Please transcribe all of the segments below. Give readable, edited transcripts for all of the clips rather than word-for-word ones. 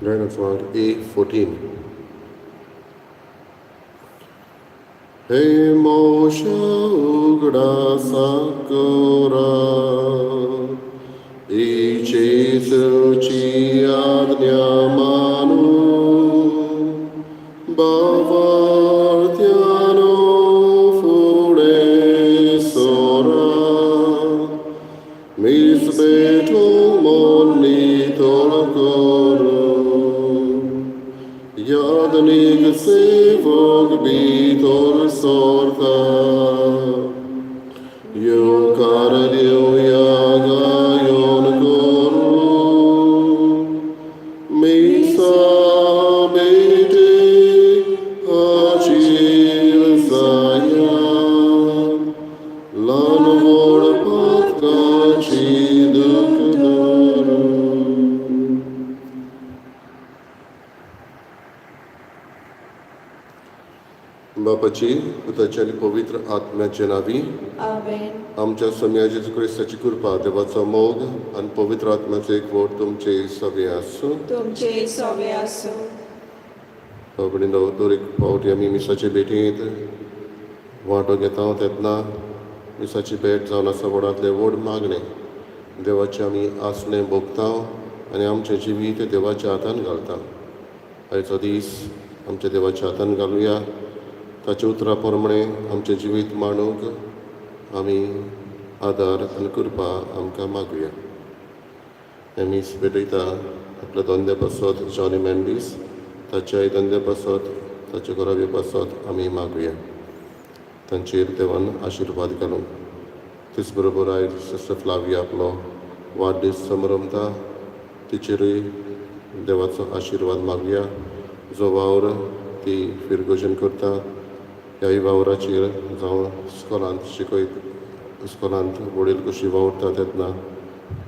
Join us on A14. Hey Moshe Ugda Sakura Ichi Suchi Adnyamanu Bavartyano Fure Sora Misbeto Moni Tolakoro Yadnik Sevog Bitor Sorta Yukaradiu Yagayon Guru Misa Bete Hachir Sayan Lanvor Patkachi Dukdaru. बापाची पुताची आणि पवित्र आत्म्याचे नावी आमेन. आमच्या सम्या जेजू ख्रिस्ताची कृपा देवाचो मोग आणि पवित्र आत्म्याचे एक वोट तुमचे सगळे आसूं. तुमचे सवे आसूं. बाबडीनो दर एक फावटी आमी मिसाचे भेटींत वांटो घेता तेन्ना मिसाची भेट जावन आसा व्हडांतले व्हड मागणे देवाचे आमी आसणे भोगता आनी आमचें जिवीत देवाच्या हातान घालता. आयचो दीस आमच्या देवाच्या हातान घालुया. ताच्या उतरा प्रमाणे आमचें जिवीत मांडूंक आमी आदार आनी कृपा आमकां मागुया. हें मीस भेटयता आपल्या धंद्या पासत जॉनी मेंडीस ताच्या धंद्या पासत ताच्या घोरावे पासत आमी मागुया. तांचेर देवान आशिर्वाद घालूं. तेच बरोबर आयज सिस्टर फ्लाविया आपलो वाडदीस समारंभता तिचेरूय देवाचो आशिर्वाद मागुया. जो वावर ती फिरगोजन करता ह्याय वावराचेर जावं इस्कॉलांत इस्कॉलांत वडील कशी वावरता तेन्ना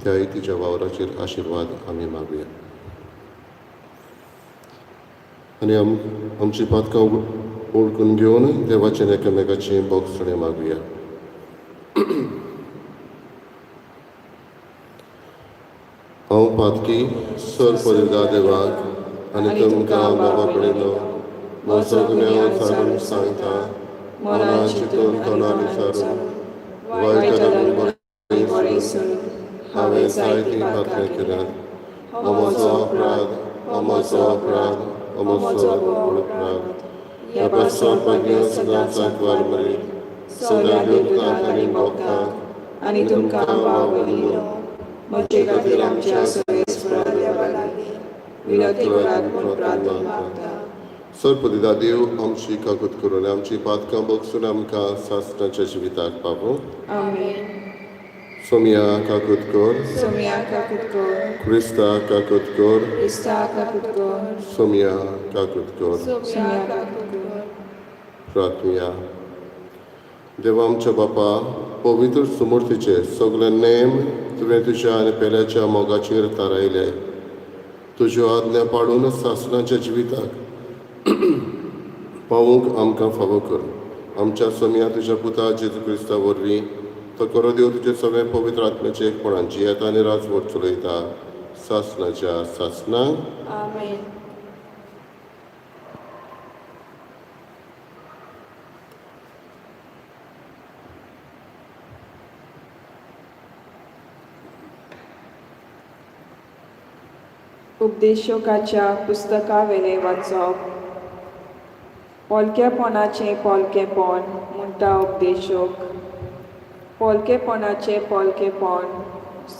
त्याय तिच्या वावराचेर आशिर्वाद आमी मागुया. आनी आमची पातकां ओळखून घेवन देवाचें एकामेकाचें बोगसणें मागुया. हांव पातकी सर पदिदा देवाक आनी तुमकां बाबा कडेन म्हजो गुन्यांव चालून सांगता. मनान चिंतून तोंडान विचारून वायट बरें करून हांवें जायतीं पातकां केल्यात. हो म्हजो अपराध, हो म्हजो अपराध, हो म्हजो व्हड अपराध. ह्या पासोवपाक सदांच सांकवार बरी सगळ्या देवतांक आनी भक्तांक आनी तुमकां वावडिलो म्हजे खातीर आमच्या सगळ्या देवा लागीं विनंती करात म्हूण प्रार्थना मागता. सरपदिदा देव आमची काकूत करून आमची पातकां बोगसून आमकां सासणाच्या जिविताक पावूं. आमेन. सोम्या काकूत कर. सोम्या काकूत कर. क्रिस्ता काकूत कर. क्रिस्ता काकूत कर. सोम्या काकूत कर. सोम्या काकूत कर. प्रार्थना. देवा आमच्या बापा पवित्र सुमूर्तीचे सगळे नेम तुवें तुज्या आनी पेल्याच्या मोगाचेर थारायले. तुज्यो आज्ञा पाडून सासणाच्या जिविताक पावूंक आमकां फावो कर. आमच्या सोम्या तुज्या पुता जेजू क्रिस्ता वरवीं तो करो देव तुजे सगळे पवित्र आत्म्याचे एकपणान जियेता आनी राजवट चलयता सासणाच्या सासणाक. आमेन. उपदेशकाच्या पुस्तका वेले वाचप. पोलकेपणाचें पोलकेपण म्हणटा उपदेशक. पोलकेपणाचें पोलकेपण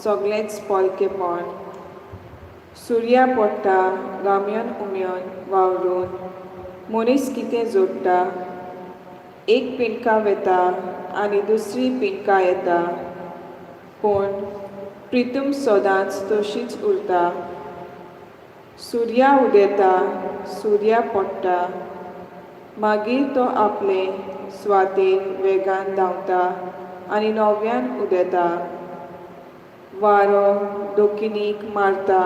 सगळेंच पोलकेपण. सुर्या पडटा गामयन उमयन वावरून मनीस कितें जोडटा. एक पिणका वेता आनी दुसरी पिणका येता पूण प्रितूम सदांच तशीच उरता. सुर्या उदेता सुर्या पडटा मागीर तो आपले स्वातेर वेगान धांवता आनी नव्यान उदेता. वारो दोखिनीक मारता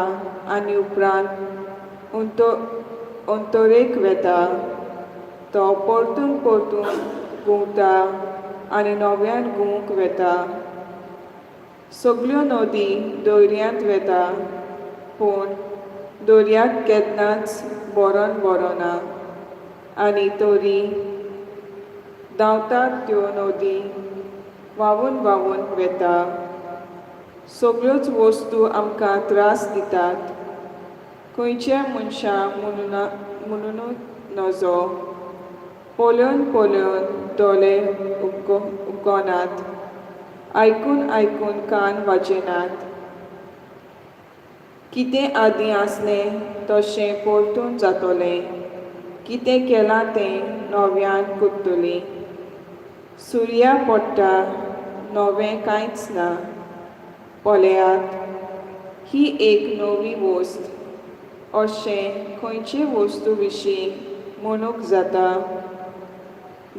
आनी उपरांत अंतरेक वेता. तो परतून परतून घुंवता आनी नव्यान घुंवक वेता. सगळ्यो नदी दर्यांत वेता पूण दर्याक केन्नाच बरो ना आनी तोरी धांवतात त्यो नदी व्हांवून व्हांवून वेता. सगळ्योच वस्तू आमकां त्रास दितात. खंयच्या मनशां म्हणूनच नजो पळोवन पळोवन दोळे उगोनात. आयकून आयकून कान वाजेनात. कितें आदीं आसलें तशें परतून जातोलें. कितें केलां तें नव्यान करतलीं. सुर्या पडटा नवें कांयच ना. पळयात, ही एक नवी वस्त अशें खंयचे वस्तू विशीं म्हणूंक जाता.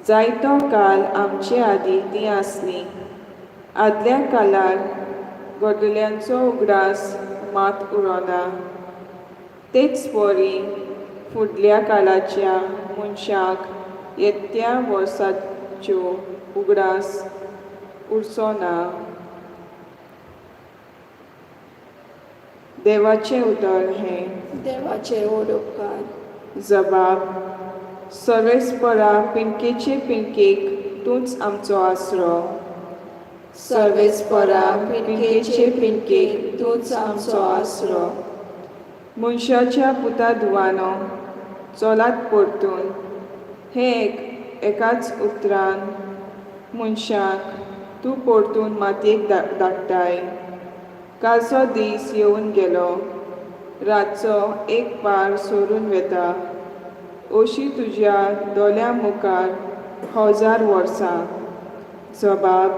जायतो काळ आमचे आदीं ती आसली. आदल्या काळार गजाल्यांचो उगडास मात उरोना. तेच परी फुडल्या काळाच्या मनशाक येत्या वर्साच्यो उगडास उरचो ना. देवाचें उतर हें देवाचे व्हड उपकार. जबाब सर्वेस्परा पिणकेचे पिणकेक तूंच आमचो आसरो. सर्वेस्परा पिणकेचे पिणकेक तूंच आमचो आसरो. मनशाच्या पुता धुवानो चलात परतून हे एकाच उतरान मनशाक तूं परतून मातयेक धाडटाय. कालचो दीस येवन गेलो. रातचो एक पार सोडून वेता. अशी तुज्या दोळ्या मुखार 1000 वर्सां. जबाब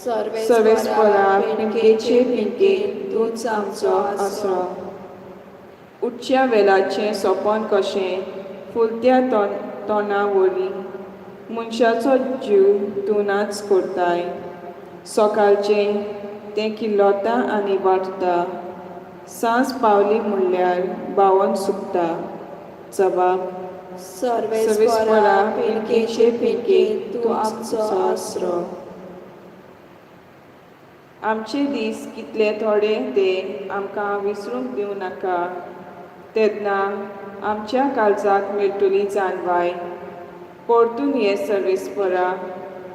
सर्वेस्परा पिणकेचे पिणकेक तूंच आमचो आसरो. उठच्या वेलाचें सोंपण कशें फुलत्या तोंडा वरी मनशाचो जीव तूं नाच करताय. सकाळचें तें किल्लोता आनी वाडटा. सांज पावली म्हणल्यार बावन सुकता. जबाब सर्वेस्परा पिणकेचे पिणकेक तूं आमचो आसरो. आमचे दीस कितले थोडे ते आमकां विसरूंक दिवं नाका. तेन्ना आमच्या काळजाक मेळटली जानवाय. परतून हे सर्वेस्परा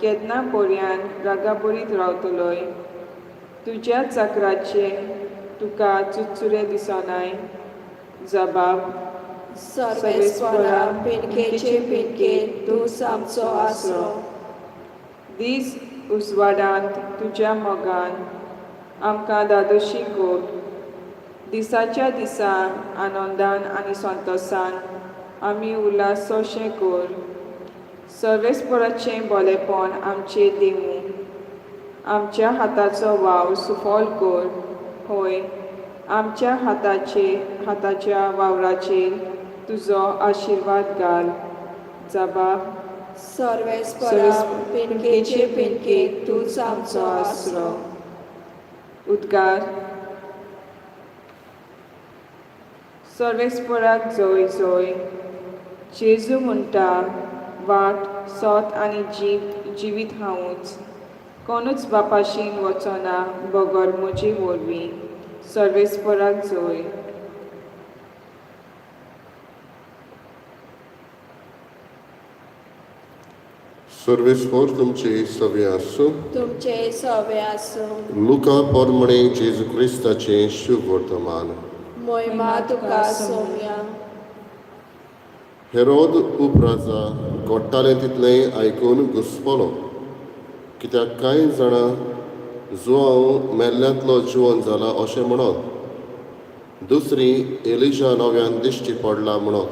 केन्ना पर्यान रागाबरीत रावतलोय. तुज्या चाकराचे तुका चुचुरे दिसनाय. जबाब सर्वेस्परा पिणकेचे पिणकेक तूंच आमचो आसरो. दीस उजवाडांत तुज्या मोगान आमकां दादोशी कर. दिसाच्या दिसा आनंदान आनी संतोशान आमी उल्हासोशें कर. सर्वेस्पराचें बोलेपण आमचेर दिवूं. आमच्या हाताचो वाव सुफल कर. हय, आमच्या हाताच्या वावराचेर तुजो आशिर्वाद घाल. जबाब सर्वेस्परा पिणकेचे पिणकेक तूंच आमचो आसरो. उद्गार सर्वेस्पराक जय जय. जेजू म्हणटा वाट सोत आनी जिवीत हांवूच. कोणूच बापाशीन वचना बगर म्हजे वरवीं. सर्वेस्पराक जय. सर्वेस्पर तुमचे सवे आसूं. तुमचे सवे आसूं. लुका पोरमणे जेजू क्रिस्ताचें शुभ वर्तमान. मोहिमा तुका सौम्या. हेरोद उपराजा घोडटालें तितलें आयकून घुस्पलो. कित्याक कांय जाणां जुआंव मेल्ल्यांतलो जिवन जाला अशें म्हणोन. दुसरी एलिजा नव्यान दिश्टी पडला म्हणोन.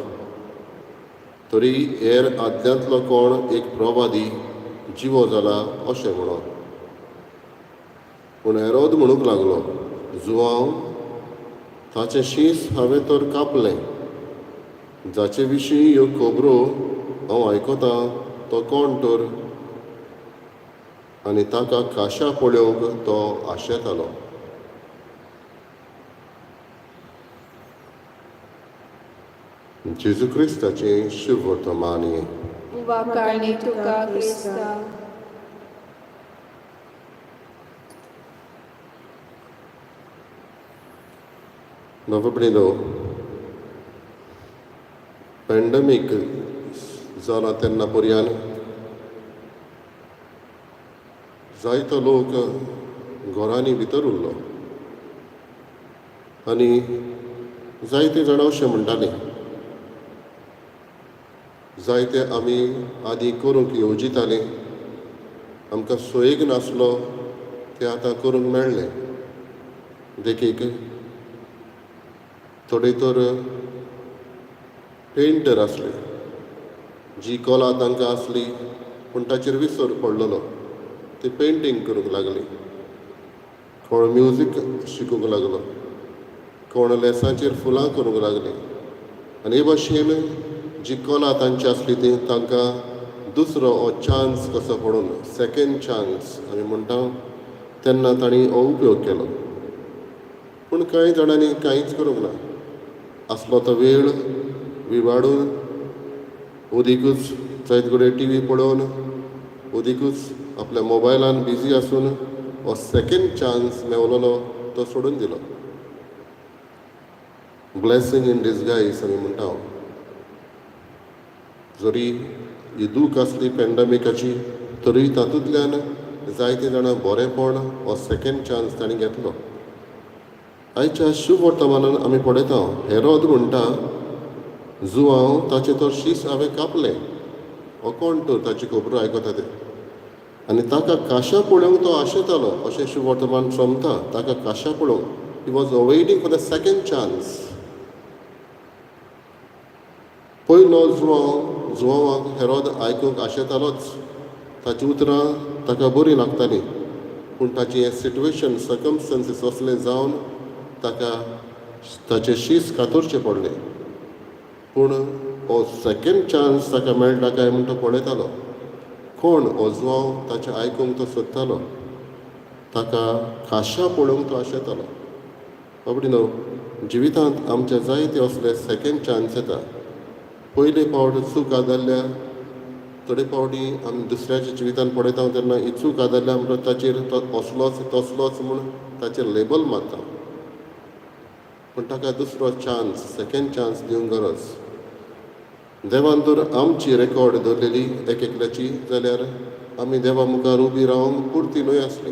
तरी हेर आदल्यांतलो कोण एक प्रवादी जिवो जाला अशें म्हणोन. पूण हेरोद म्हणूंक लागलो, जुआंव ताचें शीस हांवें तर कापलें. जाचे विशीं ह्यो खबरो हांव आयकतां तो कोण तर. आनी ताका खाशा पळोवंक तो आशेतालो. जेजू क्रिस्ताचें शुभ वर्तमान हें. वाखाणी तुका क्रिस्ता. Novo Brindou. पॅन्डमीक जाला तेन्ना पर्यान जायतो लोक घरांनी भितर उरलो आनी जायते जाणां अशें म्हणटाले जायते आमी आदी करूंक येवजिताले आमकां सोयेग नासलो ते आतां करूंक मेळ्ळें देखीक थोडे तर पेंटर आसले जी कला तांकां आसली पूण ताचेर विसर पडलेलो ते पेंटींग करूंक लागली कोण म्युजीक शिकूंक लागलो कोण लेसांचेर फुलां करूंक लागली आनी हे भाशेन जी कला तांची आसली ती तांकां दुसरो हो चान्स कसो पडून सेकेंड चान्स आमी म्हणटा तेन्ना तांणी हो उपयोग केलो पूण कांय जाणांनी कांयच करूंक ना आसलो तो वेळ विवाडून उदीकूच जायते कडेन टी व्ही पळोवन उदीकूच आपल्या मोबायलान बिजी आसून हो सेकेंड चान्स मेवलेलो तो सोडून दिलो ब्लेसींग इन डिसगायज आमी म्हणटा जरी ही दूख आसली पॅन्डमिकाची तरी तातूंतल्यान जायते जाणां बरेपण हो सेकेंड चान्स तांणी घेतलो आयच्या शुभ वर्तमानान आमी पळयता हेरोद म्हणटा जुवांव ताचे तो शीस हांवें कापलें हो कोण तर ताची खबरो आयकता ते आनी ताका काशा पळोवंक तो आशेतालो अशें शुभ वर्तमान सोमता ताका काशा पळोवंक he was waiting for the second chance पयलो जुवांवाक हेरोद आयकूंक आशेतालोच ताची उतरां ताका बरीं लागतालीं पूण ताची हें सिट्युएशन सर्कमस्टन्सीस असलें जावन ताका ताचें शीस कातरचें पडलें पूण हो सेकेंड चान्स ताका मेळटा काय म्हूण तो पळयतालो कोण हो जुवांव ताचें आयकूंक तो सोदतालो ताका खाशा पळोवंक तो आशेतालो बाबडी न्हू जिवितांत आमचे जायते असले सेकेंड चान्स येता पयले फावट चूक आदारल्या थोडे फावटी आमी दुसऱ्याच्या जिवितांत पळयता तेन्ना ही चूक आदारल्या म्हणटा ताचेर तो असलोच तसलोच म्हूण ताचेर लेबल मारता पूण ताका दुसरो चान्स सेकेंड चान्स दिवंक गरज देवान तर आमची रेकॉर्ड धरलेली एक एकल्याची जाल्यार आमी देवा मुखार उबी रावंक पुर्ती न्हय आसली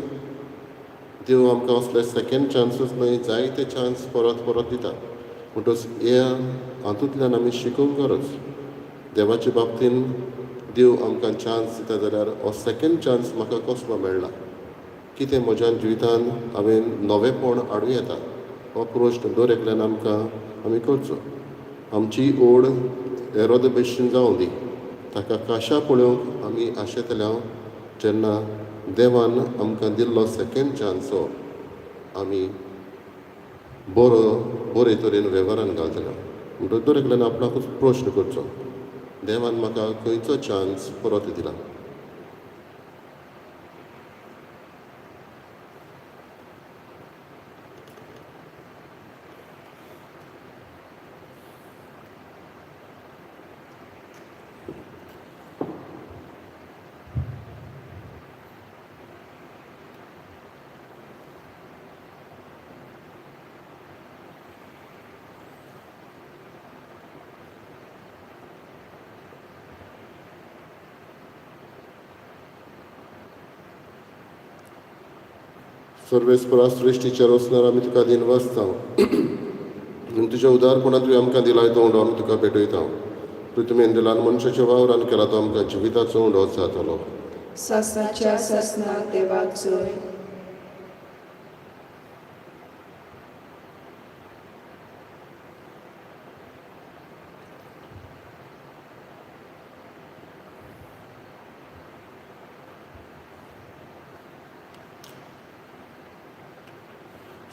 देव आमकां असले सेकेंड चान्सूच न्हय जायते चान्स परत परत दिता म्हणटच ह्या हातूंतल्यान आमी शिकूंक गरज देवाचे बाबतीन देव आमकां चान्स दिता जाल्यार हो सेकेंड चान्स म्हाका कसलो मेळ्ळा कितें म्हज्या जिवितांत हांवें नवेपण हाडूं येता हो प्रश्न दर एकल्यान आमकां आमी करचो आमची ओड हेरोद भशेन जावं दी ताका काशा पळोवंक आमी आशेतल्या जेन्ना देवान आमकां दिल्लो सेकेंड चान्स हो आमी बरे तरेन वेव्हारान घालतले म्हणटच दर एकल्यान आपणाकूच प्रश्न करचो देवान म्हाका खंयचो चान्स परत दिला सर्वेस्परा सृश्टीचेर वचणार आमी तुका दिन वाचता आनी तुज्या उदारपणान तुवें आमकां दिलाय तो उंडो आमी तुका भेटयता तूं तुवें दिलान मनशाच्या वावरान केला तो आमकां जिविताचो उंडो जातलो सासणाच्या ससनाक देवाक जय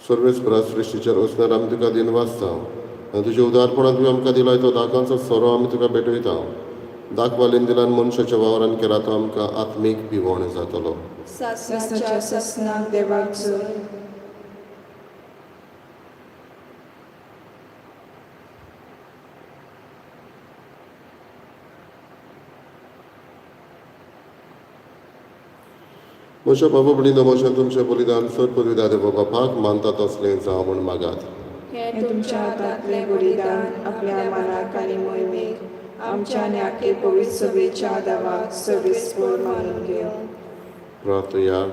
सर्वेस्परा सृश्टीचेर वचणार आमी तुका दिन वाचता आनी तुज्या उदारपणान तुवें आमकां दिलाय तो दाखांचो सोरो आमी तुका भेटयता दाखवालीन दिलान मनशाच्या वावरान केला तो आमकां आत्मीक पिवण जातलो सासणाच्या ससनाक देवाक जय म्हज्या बाबा भणीनो म्हजें तुमचें बलिदान सत्पविदा देवा बापाक मानता तसलें जावं म्हूण मागात हे तुमच्या हातांतलें बलिदान आपल्या मनाक आनी मोहिमेक आमच्या आनी आखे पवित्र सभेच्या आदाराक सर्वेस्पर मानून घेवन प्रार्थया.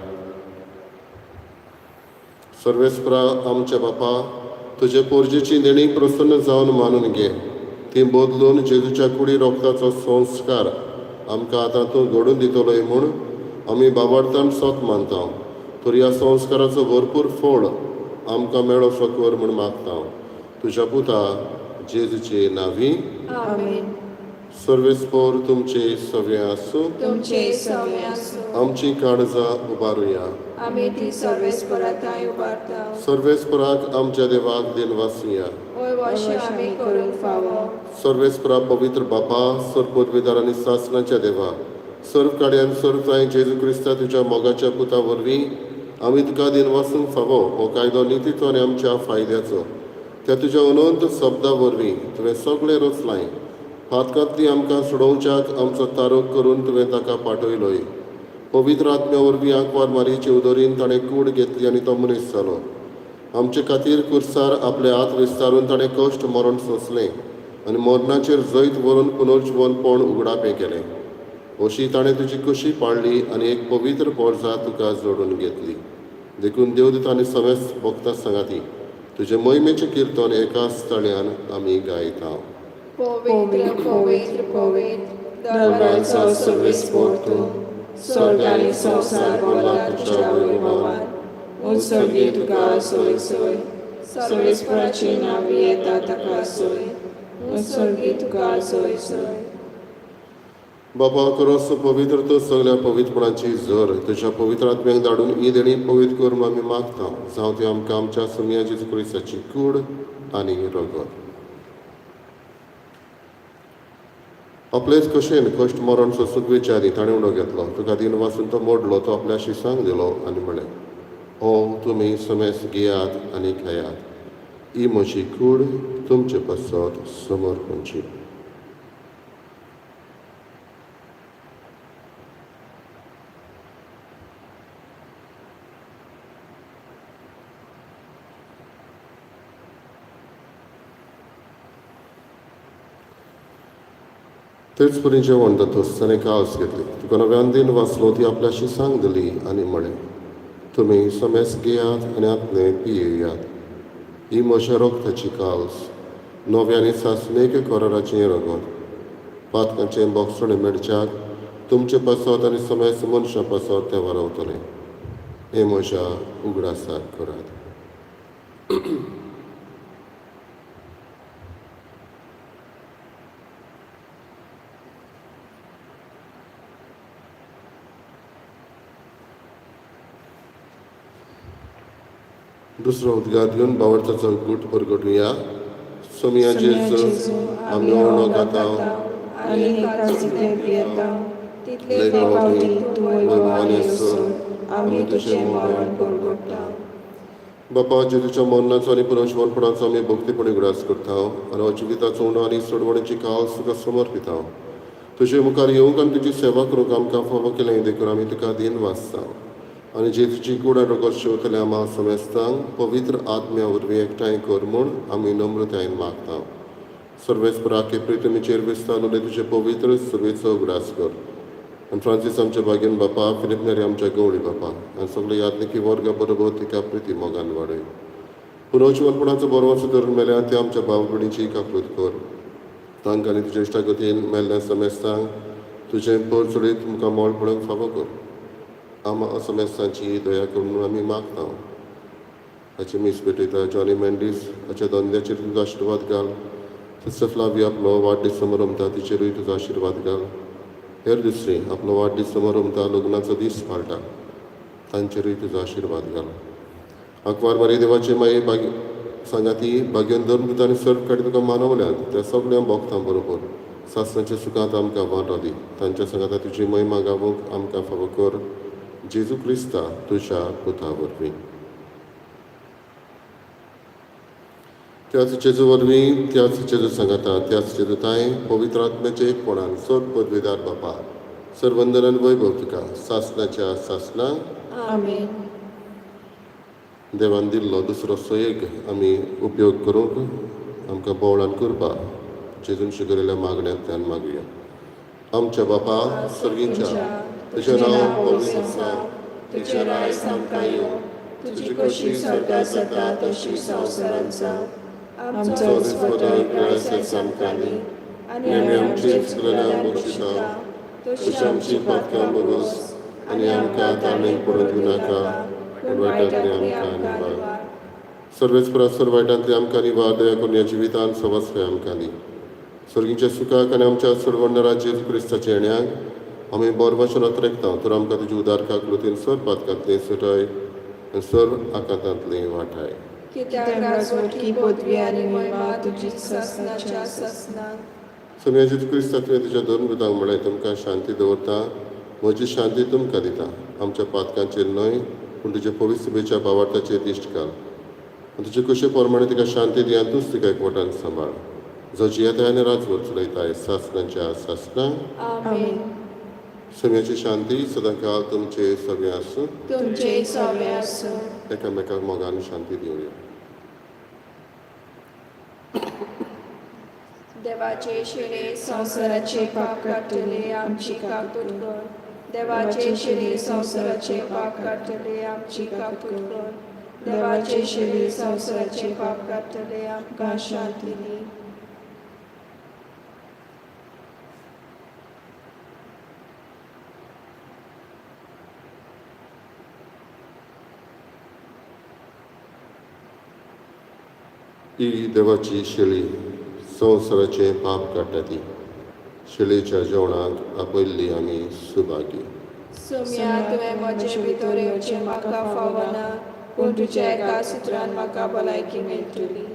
सर्वेस्परा आमच्या बापा, तुजे पोरजेची देणी प्रसन्न जावन मानून घे. ती बदलून जेजूच्या कुडी रोगताचो संस्कार आमकां आतां तूं घडून दितलोय म्हूण आमी बाबार्थान सोत मानता. तर ह्या संस्काराचो भरपूर फळ आमकां मेळोसो कर म्हूण मागता. तुज्या पुता जेजूचे नांवी. आमेन. सर्वेस्पर तुमचे सवे आसूं. तुमचे सवे आसूं. आमची काळजां उबारुया. आमी ती सर्वेस्पराताय उबारता. सर्वेस्पराक आमच्या देवाक दिनवासुया. ओय वाशी आमी करूंक फावो. सर्वेस्परा पवित्र बापा, सर्व पदवीदार आनी सासणाच्या देवा, सर्व काड्यान सर्वताय जेजू क्रिस्ता तुज्या मोगाच्या पुता वरवीं आमी तुका दिनवासूंक फावो हो कायदो नितीचो आनी आमच्या फायद्याचो. त्या तुज्या अनंत शब्दा वरवीं तुवें सगळें रचलाय. फातकांतली आमकां सोडोवच्याक आमचो तारोक करून तुवें ताका पाठयलोय. पवित्र आत्म्या वरवीं आंकवार मारयेचे उदरीन ताणें कूड घेतली आनी तो मनीस जालो. आमचे खातीर कुर्सार आपले हात विस्तारून ताणें कश्ट मरण सोंसलें आनी मरणाचेर जैत व्हरून पुनर्जीवनपण उगडापें केलें. अशी ताणें तुजी कशी पाळली आनी एक पवित्र पोरजा तुका जोडून घेतली. देखून देवदूत आनी समेस्त भक्तां सांगाती तुजे महिमेचें किर्तन एकाच तळ्यान आमी गायता. पवित्र पवित्र पवित्र दरबारचो सर्वेस्पर तूं. स्वर्ग आनी संवसार भरला तुज्या वैभवान. उत्सर्गी तुका सोय सोय. सर्वेस्पराची नांवी येता ताका सोय. उत्सर्गी तुका सोय सोय. बाबा खरोच पवित्र तो सगळ्या पवित्रपणाची झर तुज्या पवित्र आत्म्याक धाडून ही देणी पवित्र करून आमी मागता. जावं ती आमकां आमच्या सुमया जेजू क्रिस्ताची कूड आनी रगत. आपलेच कशेन कश्ट मरण सोंसूंक विचारी ताणें उडो घेतलो. तुका दिन वाचून तो मोडलो. तो आपल्या शिसांक दिलो आनी म्हळें, हो तुमी समेस्त घेयात आनी खायात. ही म्हजी कूड तुमचे पासत समोर खंयची. तेच परी जेवण जातोच ताणें कास घेतली. तुका नव्यान दिन वाचलो. ती आपल्या शिसांक दिली आनी म्हळें, तुमी समेस्त घेयात आनी आपले पियेयात. ही म्हज्या रोगताची कास, नव्यानी सासणेक कराराचें रगत. पातकांचें बोगसणें मेडच्याक तुमचे पासत आनी समेस्त मनशां पासत तें वारवतलें. हे म्हज्या उगडासाक करात. दुसरो उद्गार दिवन बावरताचो गूट परगटुया. सोमया जेजू आमी ओळो घाता आनी एका जितले पियेता तितले ले फावटी तूं भगवान वैभवान येसो येसो आमी तुजें मरण परगट्टा. बापा जेजूच्या मरणाचो आनी पुनर्जीवनपणाचो आमी भक्तीपणी उगडास करता आनी जिविताचो उणो आनी सोडवणेची कास तुका समर्पिता. तुजे मुखार येवंक आनी तुजी सेवा करूंक आमकां फावो केलें देखून आमी तुका दिन वाचता. आनी जेजूची कूड आनी रगत शेवतले आम्हा समेस्तांक पवित्र आत्म्या वरवीं एकठांय कर म्हूण आमी नम्रतायेन मागता. सर्वेस्पराके प्रितमीचेर विस्तार उलय तुजे पवित्र सभेचो उगडास कर. आनी फ्रांसीस आमच्या बागेन बापा, फिलिप नेरी आमच्या गवळी बापा आनी सगळे यात्निकी वर्गा बरोबर तिका प्रिती मोगान वाडय. पुनर्जीवनपणाचो बरोवचो धरून मेल्या ते आमच्या भाव भयणीची काकूत कर. तांकां आनी तुज्या इश्टागतीन मेल्ल्या समेस्तांक तुजें पर चडीत तुमकां मोळपणाक फावो कर. आम्हा समेस्तांची दया करून आमी मागता. हाची मीस भेटयता जॉनी मेंडीस हाच्या धंद्याचेर तुजो आशिर्वाद घाल. सिस्टर फ्लावी आपलो वाडदीस समारंभता तिचेरूय तुजो आशिर्वाद घाल. हेर दुसरी आपलो वाडदीस समारंभता लग्नाचो दीस पाळटा तांचेरूय तुजो आशिर्वाद घाल. आंकवार मारी देवाचे माये बागी सांगाती बागेन धर्म आनी सर्व काडी तुका मानवल्यान त्या सगळ्या भक्तां बरोबर सासणाच्या सुखांत आमकां वांटो दी. तांच्या सांगाता तुजी महिमा गावूंक आमकां फावो कर. जेजू क्रिस्ता तुज्या पुता वरवीं. त्याच जेजू वरवीं, त्याच जेजू सांगाता, त्याच जेजूताय पवित्र आत्म्याचे एकपणान सत पदवीदार बापा सर्वंदनान वैभव तुका सासणाच्या सासणाक आमेन. देवान दिल्लो दुसरो सोयेक आमी उपयोग करूंक आमकां बोवळान करपा जेजून शिकवलेल्या मागण्यांतल्यान मागुया. आमच्या बापा सर्गींच्या, तुजें नांव पवित्र जावं, तुजें रायज आमकां येवं, तुजी कशी स्वर्गांत जाता तशी संवसारांत जावं. आमचो दिसपतो रायज आमकां दी, आनी आमची चुकलेल्या बक्षिता, तशी आमची पातकां बगोस, आनी आमकां तारणेक पडूं दिवं नाका, पूण वायटांतली आमकां निवार. सर्वेच परस्पर वायटांतली आमकां निवार, दया करून ह्या जिवितान सवस्व आमकां दी. सर्गींच्या सुखाक आनी आमच्या सर्वण्णरात जेजू क्रिस्ताच्या येण्याक आमी बरो भशेन अत्रेकता. तर आमकां तुजी उदारका कृतीन सर पातकांतली सुटय आनी सर आकांतांतली वाटाय. कित्याक राजवटी पदवी आनी महिमा तुजीच ससनाच्या ससनान. सगळ्या जेजू क्रिस्ता तुवें तुज्या दोन पुतांक म्हळें, तुमकां शांती दवरता, म्हजी शांती तुमकां दिता. आमच्या पातकांचेर न्हय, पूण तुज्या पवित्र सभेच्या भावार्थाचेर दिश्ट घाल. आनी तुजे कशे प्रमाणे तिका शांती दी आनी तूंच तिका एकवटान सांबाळ. जो जियेताय आनी राजवट चलयताय सासनांच्या सासना. आमेन. सगळ्याची शांती सदां काळ तुमचे सगळे आसूं. तुमचे सवे आसूं. एकामेकाक मोगान शांती दिवया. देवाचे शिरे संवसाराचे पाप काडटले आमची काकूट कर. देवाचे शिरे संवसाराचे पाप काडटले आमची काकूट कर. देवाचे शिरे संवसाराचे पाप काडटले आमकां शांती दी. ही देवाची शेळी संवसाराचे पाप काडटा ती. शेळयेच्या जेवणाक आपयल्ली आमी सुभागी. सुम्या तुवें म्हजे भितर येवचें म्हाका फावना, पूण तुज्या एका सुत्रान म्हाका भलायकी मेळटली.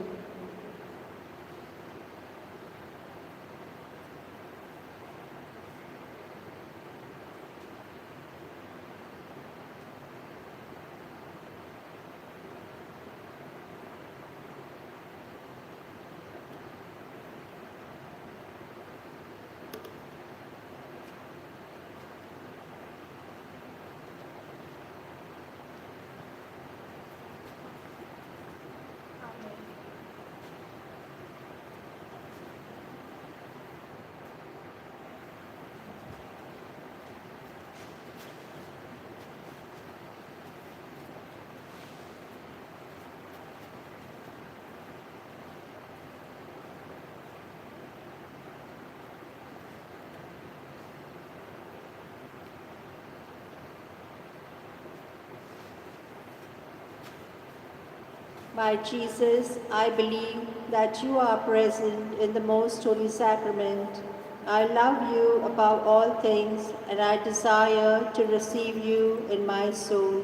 My Jesus, I believe that you are present in the most holy sacrament. I love you above all things, and I desire to receive you in my soul.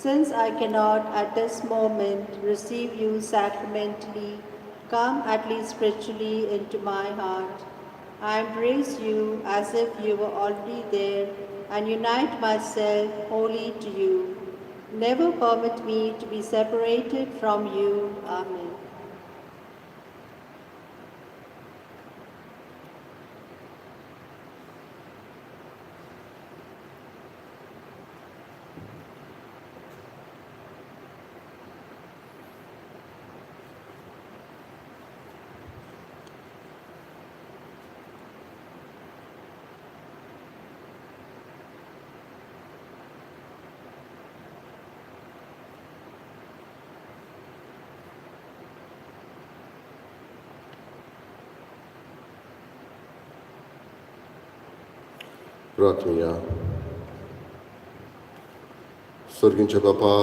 Since I cannot at this moment receive you sacramentally, come at least spiritually into my heart. I embrace you as if you were already there and unite myself wholly to you. Never permit me to be separated from you. Amen. प्रार्थना. सर्गींचे बापा,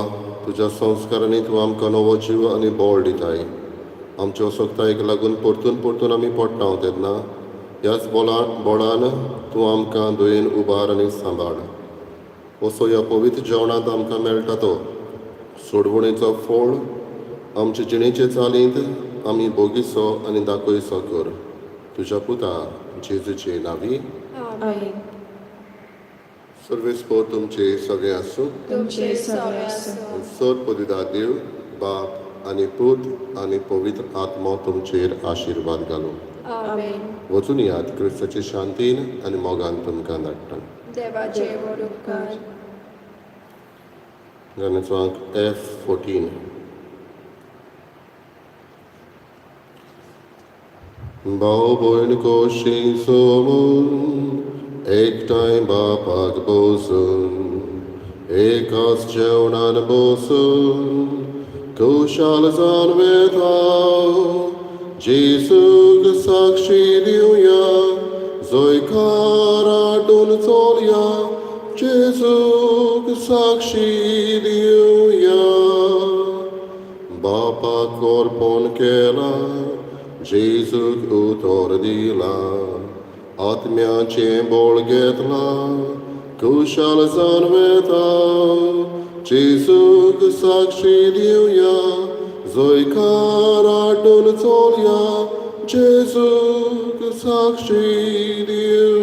तुज्या संस्कारांनी तूं आमकां नवो जीव आनी बोळ दिताय. आमच्या सोगतायेक लागून परतून परतून आमी पडटाव तेन्ना ह्याच बोळान तूं आमकां दुयेन उबार आनी सांबाळ. असो ह्या पवित्र जेवणांत आमकां मेळटा तो सोडवणेचो फोळ आमचे जिणेचे चालींत आमी भोगिसो आनी दाखयसो कर. तुज्या पुता जेजूचे नांवी. आमेन. सर्वेस्पोर तुमचे सगळे आसूं. तुमचे सवे आसूं. सर पवित्र देव बाप आनी पूत आनी पवित्र आत्मा तुमचेर आशिर्वाद घालूं. आमेन. वचून याद क्रिस्ताचे शांतीन आनी मोगान तुमकां धाडटा. देवाचे व्हड उपकार. गाण्याचो अंक F14. भाऊ बहीण कोशी सोमून एकटाय बापाक बसून एकाच जेवणान बसून कुशाल जाणवेता जेसूक साक्षी दिवया जोयकाराटून चोलया जेसूक साक्षी दिवया बापाक अर्पण केला जेसूक उतर दिला आत्म्याचे बोळ घेतला कुशाल जाणवेता जेसूक साक्षी दिवया जोयकाराटून चोलया जेसूक साक्षी दिवया